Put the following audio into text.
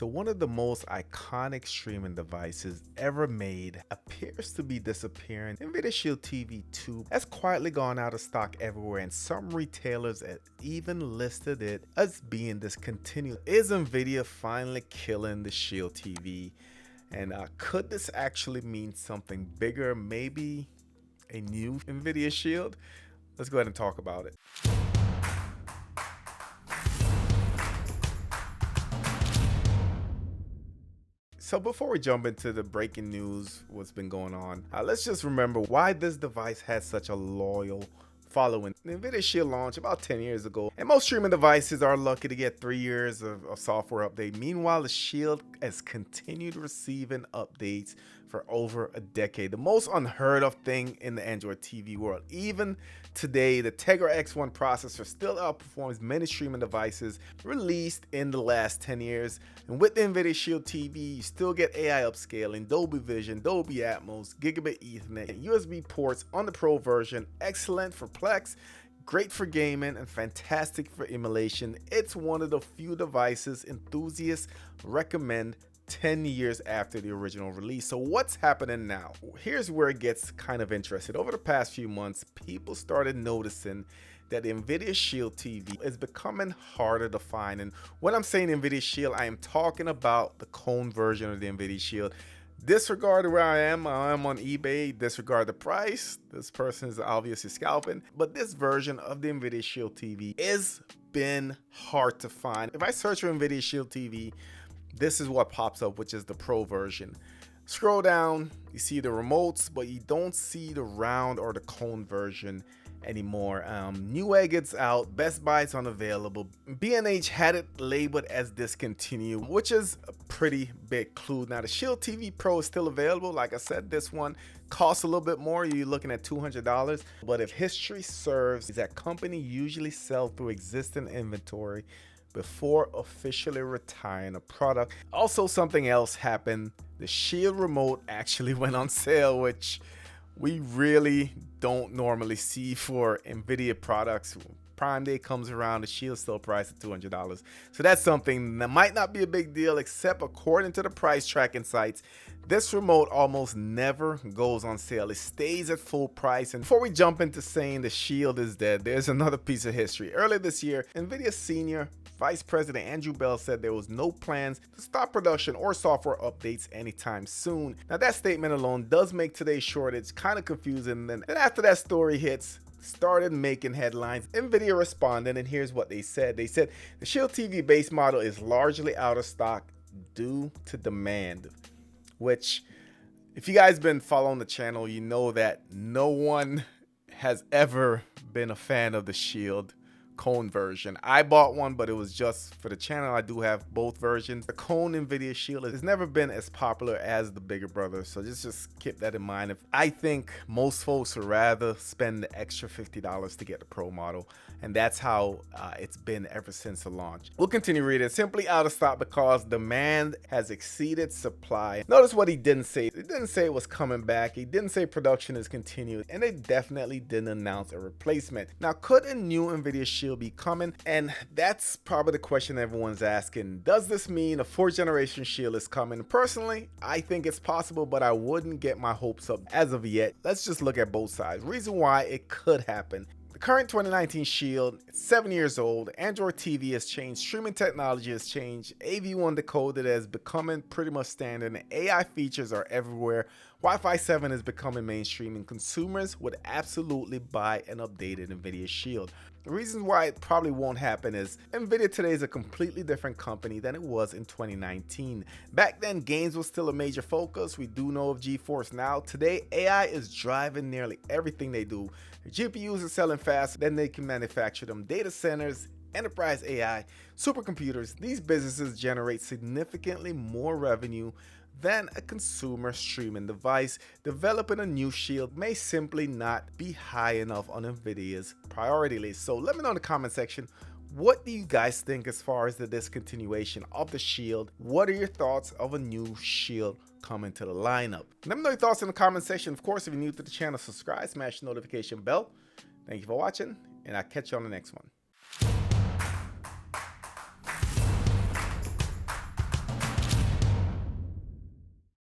So one of the most iconic streaming devices ever made appears to be disappearing. Nvidia Shield TV 2 has quietly gone out of stock everywhere, and some retailers have even listed it as being discontinued. Is Nvidia finally killing the Shield TV? And could this actually mean something bigger, maybe a new Nvidia Shield? Let's go ahead and talk about it. So before we jump into the breaking news, what's been going on, let's just remember why this device has such a loyal following. The Nvidia Shield launched about 10 years ago, and most streaming devices are lucky to get 3 years of software update. Meanwhile, the Shield has continued receiving updates for over a decade. The most unheard of thing in the Android TV world. Even today, the Tegra X1 processor still outperforms many streaming devices released in the last 10 years. And with the Nvidia Shield TV, you still get AI upscaling, Dolby Vision, Dolby Atmos, Gigabit Ethernet, and USB ports on the Pro version. Excellent for Plex, great for gaming, and fantastic for emulation. It's one of the few devices enthusiasts recommend 10 years after the original release. So what's happening now? Here's where it gets kind of interesting. Over the past few months, people started noticing that the Nvidia Shield TV is becoming harder to find. And when I'm saying Nvidia Shield, I am talking about the cone version of the Nvidia Shield. Disregard where I'm on eBay, disregard the price. This person is obviously scalping, but this version of the Nvidia Shield TV is been hard to find. If I search for Nvidia Shield TV, this is what pops up, which is the Pro version. Scroll down, you see the remotes, but you don't see the round or the cone version anymore. Newegg is out, Best Buy is unavailable. B&H had it labeled as discontinued, which is a pretty big clue. Now the Shield TV Pro is still available. Like I said, this one costs a little bit more. You're looking at $200, but if history serves, that company usually sell through existing inventory before officially retiring a product. Also, something else happened. The Shield remote actually went on sale, which we really don't normally see for Nvidia products. Prime Day comes around, the Shield still priced at $200. So that's something that might not be a big deal, except according to the price tracking sites, this remote almost never goes on sale. It stays at full price. And before we jump into saying the Shield is dead, there's another piece of history. Earlier this year, Nvidia Senior Vice President Andrew Bell said there was no plans to stop production or software updates anytime soon. Now that statement alone does make today's shortage kind of confusing. And then after that story hits, started making headlines. Nvidia responded, and here's what they said. They said the Shield TV base model is largely out of stock due to demand, which if you guys been following the channel, you know that no one has ever been a fan of the Shield cone version. I bought one, but it was just for the channel. I do have both versions. The cone Nvidia Shield has never been as popular as the bigger brother, so just keep that in mind. I think most folks would rather spend the extra $50 to get the Pro model, and that's how it's been ever since the launch. We'll continue reading. Simply out of stock because demand has exceeded supply. Notice what he didn't say. He didn't say it was coming back. He didn't say production is continued, and they definitely didn't announce a replacement. Now, could a new Nvidia Shield be coming? And that's probably the question everyone's asking. Does this mean a 4th generation Shield is coming? Personally, I think it's possible, but I wouldn't get my hopes up as of yet. Let's just look at both sides. Reason why it could happen. The current 2019 Shield, it's 7 years old. Android TV has changed. Streaming technology has changed. AV1 decoder is becoming pretty much standard, and AI features are everywhere. Wi-Fi 7 is becoming mainstream, and consumers would absolutely buy an updated Nvidia Shield. The reason why it probably won't happen is Nvidia today is a completely different company than it was in 2019. Back then, games was still a major focus. We do know of GeForce now. Today, AI is driving nearly everything they do. The GPUs are selling faster than they can manufacture them. Data centers, enterprise AI, supercomputers, these businesses generate significantly more revenue than a consumer streaming device. Developing a new Shield may simply not be high enough on Nvidia's priority list. So let me know in the comment section, what do you guys think as far as the discontinuation of the Shield? What are your thoughts of a new Shield coming to the lineup? Let me know your thoughts in the comment section. Of course, if you're new to the channel, subscribe, smash the notification bell. Thank you for watching, and I'll catch you on the next one.